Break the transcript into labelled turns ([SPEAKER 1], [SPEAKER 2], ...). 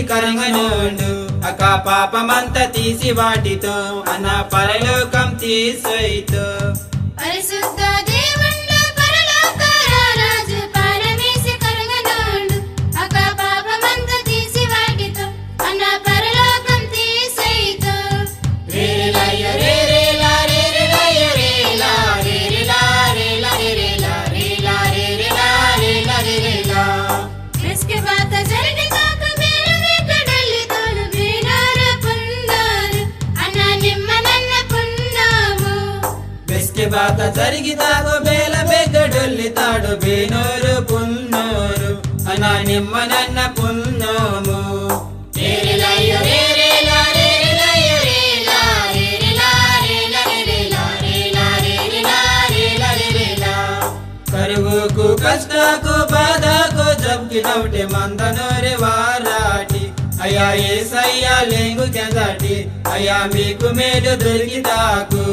[SPEAKER 1] వేసి కరంగనోండు అక్క పాపమంతా తీసి వాటితో అన్న పరలోకం తీసైతో
[SPEAKER 2] పరిశుద్ధ దేవుండు పరలోక రాజు పారమేసి కరంగనోండు అక్క పాపమంతా తీసి వాటితో అన్న పరలోకం తీసైతో
[SPEAKER 1] రేరేలయ్య రేరేలా రేరేలయ్య రేలా రేరేలా రేలా రేరేలా రేలా రేరేలా రేలా రేరేలా
[SPEAKER 2] इसके बाद జరిగి తాకు మేలు వెక్కడల్లి తోడు బీనారు పున్నారు అన్న నిమ్మనన్న పున్నాము
[SPEAKER 1] బెస్కే బాత జరిగి తాగో బేల బెగ్గడొల్లి తాడు బేనోరు పున్నోరు అన నిమ్మనన్న పున్నోము రేరేలయ్య రేరేలా రేరేలయ్య రేలా రేరేలా రేలా రేరేలా రేలా రేరేలా రేలా రేరేలా కరువుకు కష్టకు బాధకు జబ్కి నవ్వుటే మందనోరే వారాటి అయ్యా ఏసయ్యా లేంగు చెందటి అయ్యా మీకు మేలు దొరికి తాకు